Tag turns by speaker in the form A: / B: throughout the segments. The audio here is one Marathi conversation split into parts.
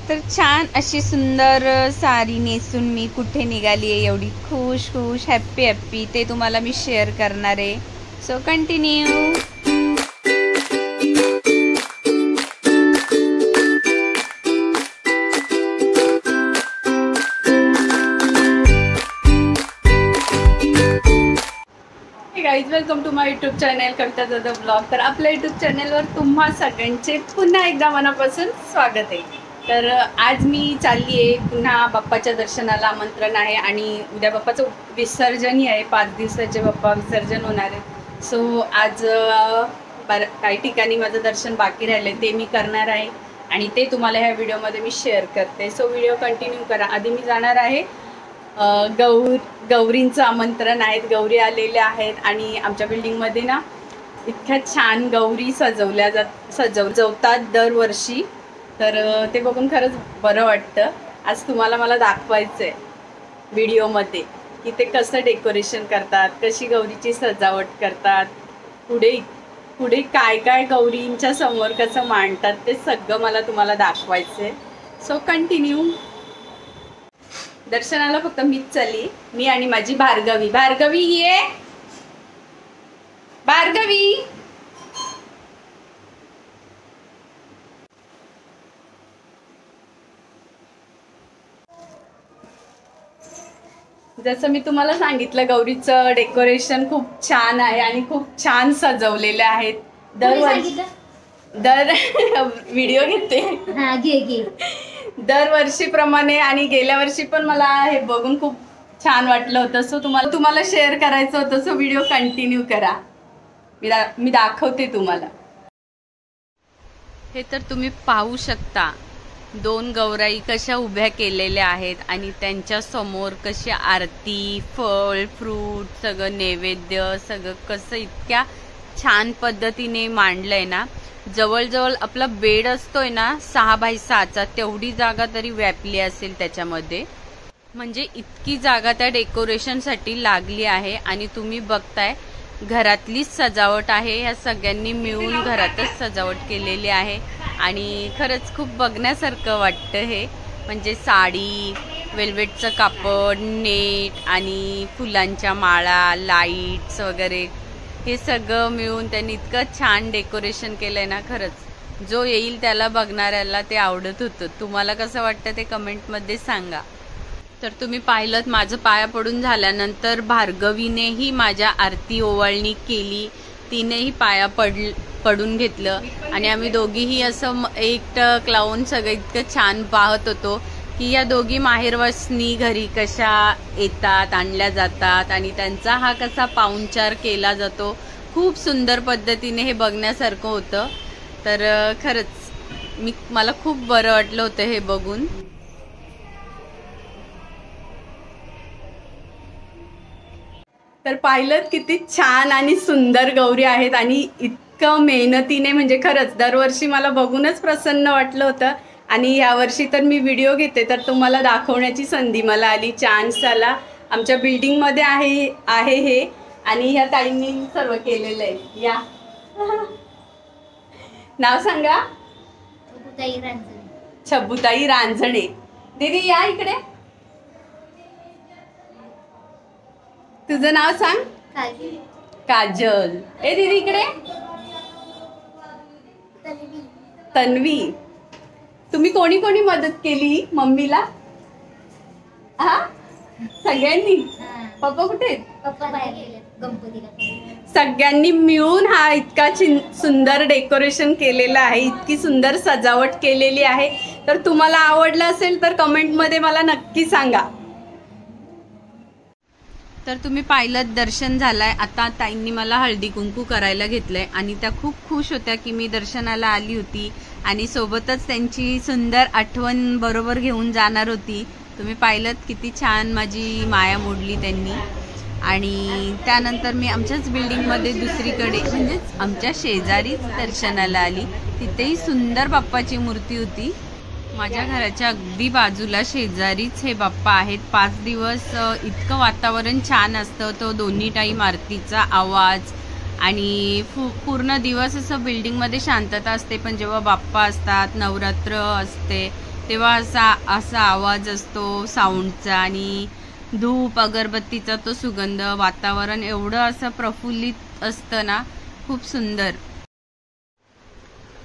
A: तर छान अशी सुंदर साडी नेसून मी कुठे निघाली आहे, एवढी खुश खुश हॅप्पी हॅप्पी, ते तुम्हाला मी शेअर करणार आहे. So continue. Guys, welcome to my YouTube channel Kavita Jadhav blog. तर आपल्या यूट्यूब चॅनलवर तुम्हा सगळ्यांचे पुन्हा एकदा मनापासून स्वागत आहे. तर आज मी चालली आहे पुन्हा बाप्पाच्या दर्शनाला. आमंत्रण आहे आणि उद्या बाप्पाचं विसर्जनही आहे. 5 दिवसाचे बाप्पा विसर्जन होणार आहे. सो आज काही ठिकाणी माझं दर्शन बाकी राहिले, ते मी करणार आहे आणि ते तुम्हाला ह्या व्हिडिओमध्ये मी शेअर करते. सो व्हिडिओ कंटिन्यू करा. आधी मी जाणार आहे गौरींचं आमंत्रण आहेत, गौरी आलेल्या आहेत आणि आमच्या बिल्डिंगमध्ये ना इतक्या छान गौरी सजवतात दरवर्षी. तर ते बघून खरंच बरं वाटतं. आज तुम्हाला मला दाखवायचं आहे व्हिडिओमध्ये की ते कसं डेकोरेशन करतात, कशी गौरीची सजावट करतात, पुढे काय काय गौरींच्या समोर कसं मांडतात, ते सगळं मला तुम्हाला दाखवायचं आहे. So continue. दर्शनाला फक्त मीच चालली, मी आणि माझी भार्गवी. भार्गवी ये, भार्गवी. जसं मी तुम्हाला सांगितलं, गौरीचं डेकोरेशन खूप छान आहे आणि खूप छान सजवलेले आहेत. व्हिडिओ घेते दरवर्षीप्रमाणे. आणि गेल्या वर्षी पण मला हे बघून खूप छान वाटलं होतं. सो तुम्हाला शेअर करायचं होतं. सो व्हिडिओ कंटिन्यू करा, मी दाखवते तुम्हाला. हे तर तुम्ही पाहू शकता, 2 गौराई कशा उभ्या केलेल्या आहेत आणि त्यांच्या समोर कशी आरती, फळ, फ्रूट, सगळं नैवेद्य, सगळं कसं इतक्या छान पद्धतीने मांडलंय ना. जवळजवळ आपला बेड असतोय ना 6x6चा, तेवढी जागा तरी व्यापली असेल त्याच्यामध्ये. म्हणजे इतकी जागा त्या डेकोरेशनसाठी लागली आहे. आणि तुम्ही बघताय घरातलीच सजावट आहे. ह्या सगळ्यांनी मिळून घरातच सजावट केलेली आहे आणि खरंच खूप बघण्यासारखं वाटतं हे. म्हणजे साडी, वेल्वेटचं कापड, नेट आणि फुलांच्या माळा, लाईट्स वगैरे हे सगळं मिळून त्यांनी इतकं छान डेकोरेशन केलंय ना. खरंच जो येईल त्याला, बघणाऱ्याला ते आवडत होतं. तुम्हाला कसं वाटतं ते कमेंटमध्ये सांगा. तर तुम्ही पाहिलं, माझं पाया पडून झाल्यानंतर भार्गवीनेही माझ्या आरती ओवाळणी केली. तिनेही पाया पडून घेतलं आणि आम्ही दोघीही असं एकटक लावून सगळं इतकं छान पाहत होतो की या दोघी माहेरवासनी घरी कशा येतात, आणल्या जातात आणि त्यांचा हा कसा पाहुणचार केला जातो. खूप सुंदर पद्धतीने हे बघण्यासारखं होतं. तर खरंच मला खूप बरं वाटलं होतं हे बघून. तर पाहिलं किती छान आणि सुंदर गौरी आहेत आणि इतकं मेहनतीने, म्हणजे खरंच दरवर्षी मला बघूनच प्रसन्न वाटलं होतं. आणि यावर्षी तर मी व्हिडिओ घेते तर तुम्हाला दाखवण्याची संधी मला आली. चान्सला आमच्या बिल्डिंगमध्ये आहे हे. आणि ह्या ताईंनी सर्व केलेलं आहे. या नाव सांगा. छबुताई रांजणे. दीदी या इकडे, तुझं नाव सांग. काजल. ए दीदी इकडे. तन्वी. तुम्ही कोणी कोणी मदत केली मम्मीला? हा, सगळ्यांनी. पप्पा कुठे? सगळ्यांनी मिळून हा इतका सुंदर डेकोरेशन केलेलं आहे, इतकी सुंदर सजावट केलेली आहे. तर तुम्हाला आवडलं असेल तर कमेंटमध्ये मला नक्की सांगा. तर तुम्ही पाहिलं, दर्शन झालंय. आता ताईंनी मला हळदी कुंकू करायला घेतलंय आणि त्या खूप खुश होत्या की मी दर्शनाला आली होती आणि सोबतच त्यांची सुंदर आठवण बरोबर घेऊन जाणार होती. तुम्ही पाहिलं किती छान माझी माया मोडली त्यांनी. आणि त्यानंतर मी आमच्याच बिल्डिंगमध्ये दुसरीकडे, म्हणजेच आमच्या शेजारीच दर्शनाला आली. तिथेही सुंदर बाप्पाची मूर्ती होती. माझ्या घराच्या अगदी बाजूला शेजारीच हे बाप्पा आहेत. 5 दिवस इतकं वातावरण छान असतं. तो दोन्ही टाईम आरतीचा आवाज आणि पूर्ण दिवस असं बिल्डिंगमध्ये शांतता असते. पण जेव्हा बाप्पा असतात, नवरात्र असते, तेव्हा असा असा आवाज असतो साऊंडचा आणि धूप अगरबत्तीचा तो सुगंध, वातावरण एवढं असं प्रफुल्लित असतं ना, खूप सुंदर.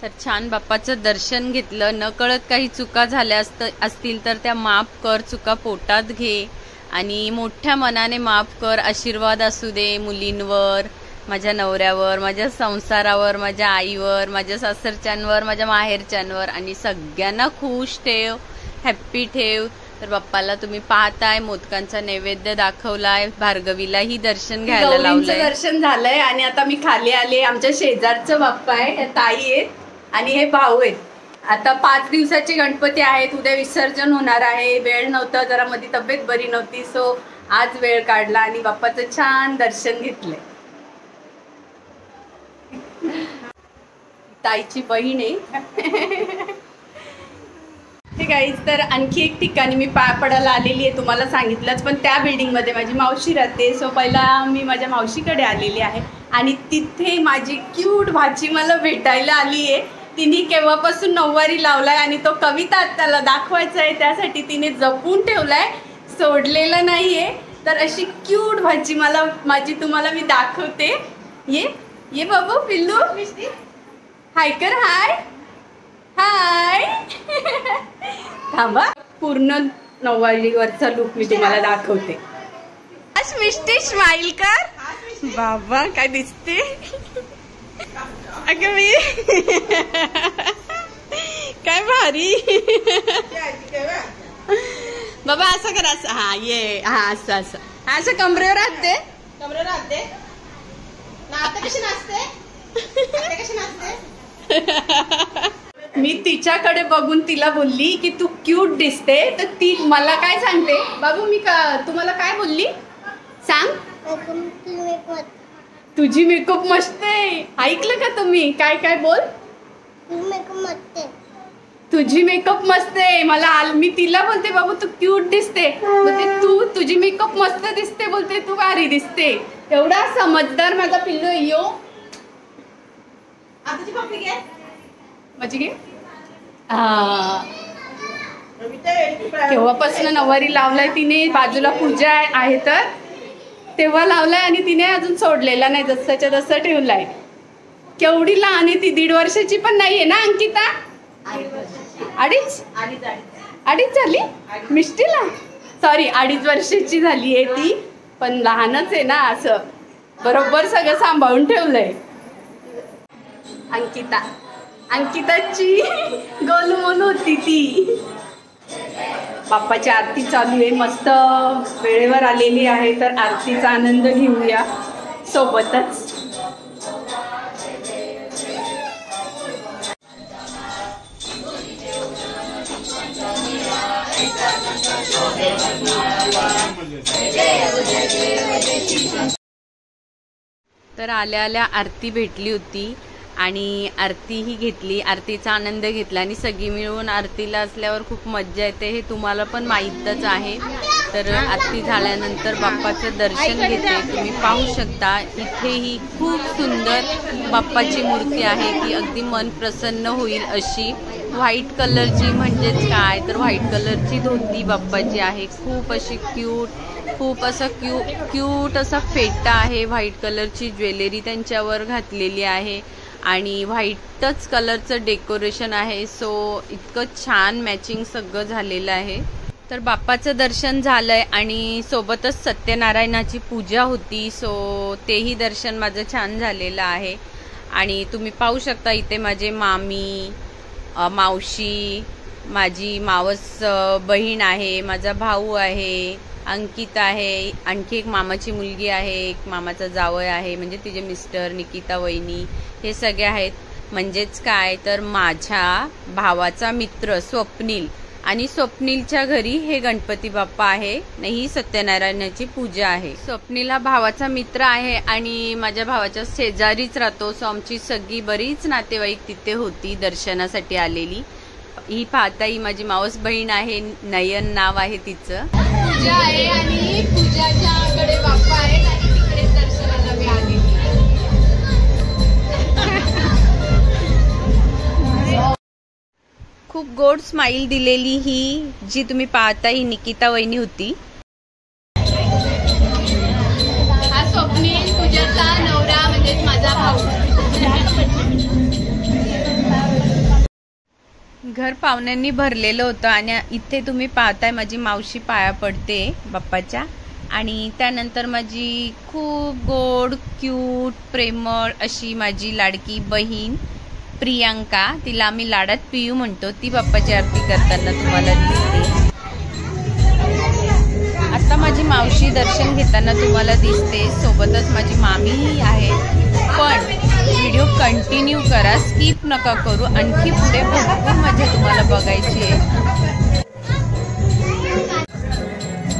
A: तर छान बाप्पाचं दर्शन घेतलं. नकळत काही चुका झाल्या असतील तर त्या माफ कर, चुका पोटात घे आणि मोठ्या मनाने माफ कर. आशीर्वाद असू दे मुलींवर, माझ्या नवऱ्यावर, माझ्या संसारावर, माझ्या आईवर, माझ्या सासरच्यांवर, माझ्या माहेरच्यांवर आणि सगळ्यांना खुश ठेव, हॅप्पी ठेव. तर बाप्पाला तुम्ही पाहताय, मोदकांचा नैवेद्य दाखवलाय, भार्गवीलाही दर्शन घ्यायला लावलंय.
B: दर्शन झालंय आणि आता मी खाली आले. आमच्या शेजारचं बाप्पा आहे, ताई आहेत आणि हे भाऊ आहेत. आता 5 दिवसाचे गणपती आहेत. उद्या विसर्जन होणार आहे. वेळ नव्हता, जरा मध्ये तब्येत बरी नव्हती, सो आज वेळ काढला आणि बाप्पाचं छान दर्शन घेतलंय. ताईची बहीण आहे. ठीक आहे. तर आणखी एक ठिकाणी मी पाय पडायला आलेली आहे, तुम्हाला सांगितलंच, पण त्या बिल्डिंगमध्ये माझी मावशी राहते. सो पहिला मी माझ्या मावशीकडे आलेली आहे आणि तिथे माझी क्यूट भाची मला भेटायला आली आहे. तिने केव्हापासून नऊवारी लावलाय आणि तो कविता त्याला दाखवायचा आहे, त्यासाठी तिने जपून ठेवलाय, सोडलेलं नाहीये. तर अशी क्यूट भाची माझी तुम्हाला मी दाखवते. ये बाबू पिल्लू, हाय कर. हाय हाय. थांबा, पूर्ण नऊवारीवरचा लुक मी तुम्हाला दाखवते. मिष्टी स्माइल कर. बाबा काय दिसते अगं मी, काय भारी. बाबा असं कर, असं. हा ये, हा असं असं असं कमरेवर राहते. मी तिच्याकडे बघून तिला बोलली की तू क्यूट दिसते, तर ती मला काय सांगते, बाबू मी तुम्हाला काय बोलली सांग. तुझी मेकअप मस्त आहे. ऐकलं का तुम्ही? काय काय बोल. तुझी मेकअप मस्त आहे. मी तिला बोलते बाबू तू क्यूट दिसते, बोलते तुझी मेकअप मस्त दिसते, बोलते तू भारी दिसते. एवढा समजदार माझा पिल्लू. यो माझी घे. केव्हापासून नऊवारी लावलाय तिने, बाजूला पूजा आहे तर तेव्हा लावलाय आणि तिने अजून सोडलेला नाही, जसंच्या तसं ठेवलाय. केवढी लहान आहे ती, 1.5 वर्षाची पण नाहीये ना अंकिता? अडीच झाली मिष्टीला. सॉरी, 2.5 वर्षाची झाली आहे ती, पण लहानच आहे ना. असं बरोबर सगळं सांभाळून ठेवलंय. अंकिताची गोलमोल होती ती. बाप्पाची आरती चालू आहे, मस्त वेळेवर आलेली आहे, तर आरतीचा आनंद घेऊया सोबतच.
A: तर आल्या आल्या आरती भेटली होती आणि आरतीही घेतली, आरतीचा आनंद घेतला आणि सगळी मिळून आरतीला असल्यावर खूप मज्जा येते, हे तुम्हाला पण माहीतच आहे. तर आरती झाल्यानंतर बाप्पाचं दर्शन घेते. तुम्ही पाहू शकता इथेही खूप सुंदर बाप्पाची मूर्ती आहे, ती अगदी मन प्रसन्न होईल अशी. व्हाईट कलरची, म्हणजेच काय तर व्हाईट कलरची धोती बाप्पाची आहे. खूप अशी खूप असं क्यूट असा फेटा आहे. व्हाईट कलरची ज्वेलरी त्यांच्यावर घातलेली आहे आणि व्हाईटच कलरचं डेकोरेशन आहे. सो इतकं छान मॅचिंग सगळं झालेलं आहे. तर बाप्पाचं दर्शन झालंय आणि सोबतच सत्यनारायणाची पूजा होती, सो तेही दर्शन माझं छान झालेलं आहे. आणि तुम्ही पाहू शकता इथे माझे मामी, मावशी, माझी मावस बहीण आहे, माझा भाऊ आहे, अंकिता आहे, आणखी एक मामाची मुलगी आहे, एक मामाचा जावई आहे, म्हणजे तिचे मिस्टर, निकिता वहिनी, हे सगळे आहेत. म्हणजेच काय तर माझ्या भावाचा मित्र स्वप्नील, आणि स्वप्नीलच्या घरी हे गणपती बाप्पा आहे, ही सत्यनारायणाची पूजा आहे. स्वप्नील हा भावाचा मित्र आहे आणि माझ्या भावाच्या शेजारीच राहतो. सो आमची सगळी बरीच नातेवाईक तिथे होती दर्शनासाठी आलेली. ही पाहता ही माझी मावस बहीण आहे, नयन नाव आहे तिचं. पूजा आहे आणि पूजाच्याकडे बाप्पा आहेत आणि तिकडे दर्शनाला मी आलेली. खूप गोड स्माइल दिलेली ही जी तुम्ही पाहता ही निकिता वहिनी होती.
B: हा स्वप्नील पूजाचा नवरा म्हणजे माझा भाऊ.
A: घर पाहुण्यांनी भरलेलं होतं आणि इथे तुम्ही पाहताय माझी मावशी पाया पडते बाप्पाच्या. आणि त्यानंतर माझी खूप गोड क्यूट प्रेमळ अशी माझी लाडकी बहीण प्रियांका, तिला आम्ही लाडात पियू म्हणतो, ती बाप्पाची आरती करताना तुम्हाला दिसते. आता माझी मावशी दर्शन घेताना तुम्हाला दिसते, सोबतच माझी मामीही आहे. पण व्हिडिओ कंटिन्यू करा, स्किप नका करू, आणखी पुढे भरपूर मजा तुम्हाला बघायची आहे.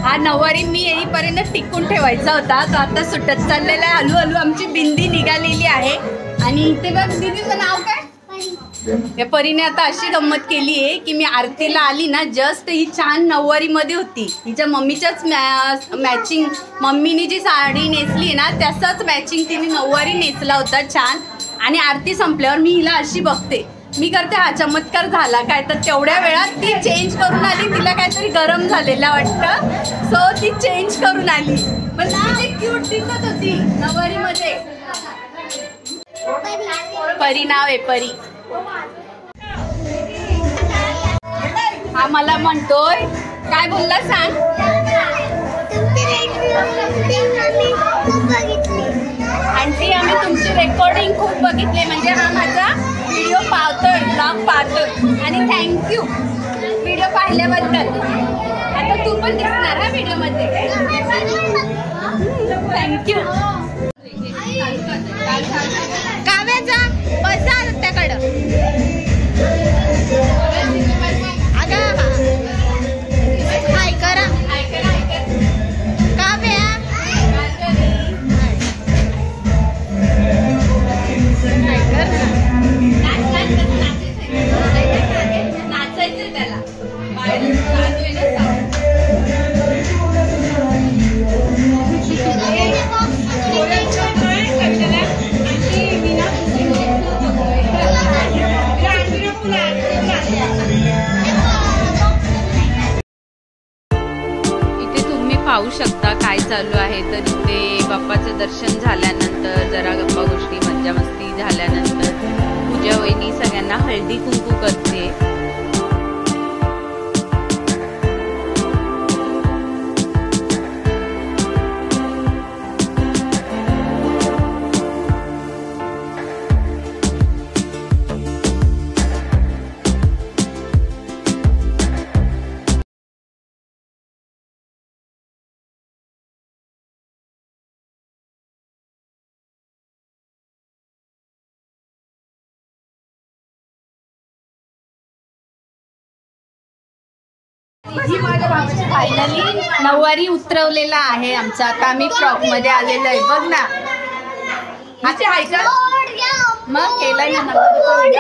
B: हा नऊवारी मी येईपर्यंत टिकून ठेवायचा होता, तो आता सुटत चाललेला आहे. हळूहळू आमची बिंदी निघालेली आहे. आणि इथे बघ दीदीचं नाव काय, या परीने आता अशी गंमत केली आहे की मी आरतीला आली ना, जस्ट ही छान नऊवारी मध्ये होती. हिच्या मम्मीच्याच मॅचिंग, मम्मीने जी साडी नेसली ना त्याचाच मॅचिंग तिने नऊवारी नेसला होता छान. आणि आरती संपल्यावर मी हिला अशी बघते, मी करते हा चमत्कार झाला काय, तर तेवढ्या वेळात ती चेंज करून आली. तिला काहीतरी गरम झालेला वाटतं, सो ती चेंज करून आली. पण ती क्यूट दिसत होती नऊवारी मध्ये. परी नाव आहे, परी. हा मला म्हणतोय, काय बोलला सांग. आंटी आम्ही तुमची रेकॉर्डिंग खूप बघितली, म्हणजे हा माझा व्हिडिओ पाहतोय, ब्लॉग पाहतोय. आणि थँक्यू व्हिडिओ पाहिल्याबद्दल. आता तू पण दिसणार हा व्हिडिओ मध्ये. थँक्यू.
A: काव्याचा बसा त्याकडं. अगं हाय करा, काव्या
B: नाचायचं त्याला.
A: इथे तुम्ही पाहू शकता काय चालू आहे. तर इथे बाप्पाचं दर्शन झाल्यानंतर जरा गप्पा गोष्टी मज्जा मस्ती झाल्यानंतर पूजा वहिनी सगळ्यांना हळदी कुंकू करते.
B: फायनली नऊवारी उतरवलेला आहे आमचा. आता आम्ही फ्रॉक मध्ये आलेलो आहे, बघ ना. हाचे आहे का मग केलाय ना.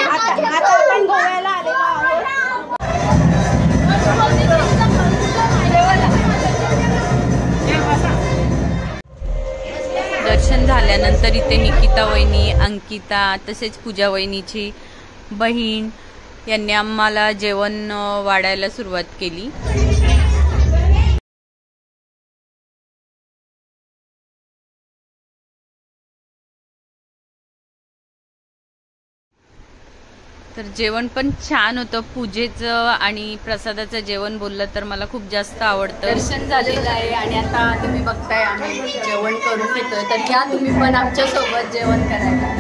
B: आता आपण गोव्याला आलेलो आहोत.
A: दर्शन झाल्यानंतर इथे निकिता वहिनी, अंकिता तसेच पूजा वहिनीची बहीण यांनी आम्हाला जेवण वाढायला सुरुवात केली. तर जेवण पण छान होतं. पूजेचं आणि प्रसादाचं जेवण बोललं तर मला खूप जास्त आवडतं.
B: दर्शन झालेलं आहे आणि आता तुम्ही बघताय आम्ही जेवण करून घेतोय. तर या तुम्ही पण आमच्या सोबत जेवण करायला.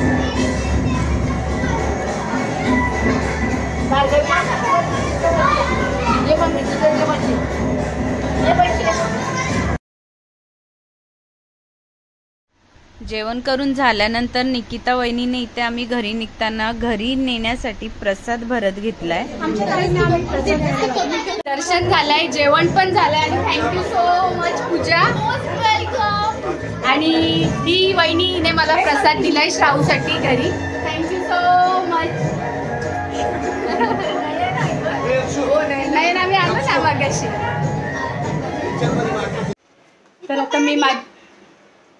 A: जेवण करून झाल्यानंतर निकिता वहिनीने इथे आम्ही घरी निघताना घरी नेण्यासाठी प्रसाद भरत घेतलाय.
B: दर्शन झालंय, जेवण पण झालंय आणि थँक्यू सो मच पूजा. आणि ही वहिनीने मला प्रसाद दिलाय श्राऊसाठी घरी. Thank you so much. नाही ना, मी आलो ना मागाशी.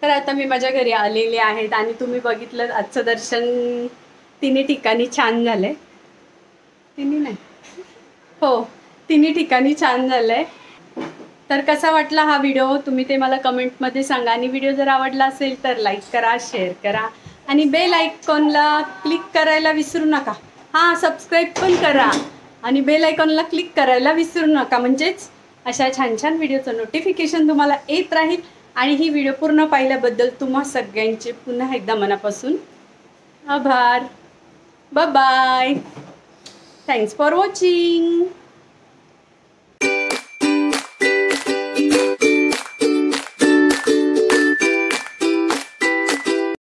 B: तर आता मी माझ्या घरी आलेले आहेत आणि तुम्ही बघितलं आजचं दर्शन तिन्ही ठिकाणी छान झालंय. तिन्ही नाही हो, तिन्ही ठिकाणी छान झालंय. तर कसा वाटला हा व्हिडिओ तुम्ही ते मला कमेंटमध्ये सांगा. आणि व्हिडिओ जर आवडला असेल तर लाईक करा, शेअर करा आणि बेल आयकॉनला क्लिक करायला विसरू नका. हां, सबस्क्राईब पण करा आणि बेल आयकॉनला क्लिक करायला विसरू नका. म्हणजेच अशा छान छान व्हिडिओचं नोटिफिकेशन तुम्हाला येत राहील. आणि ही व्हिडिओ पूर्ण पाहिल्याबद्दल तुम्हा सगळ्यांचे पुन्हा एकदा मनापासून आभार. Bye bye. Thanks for watching.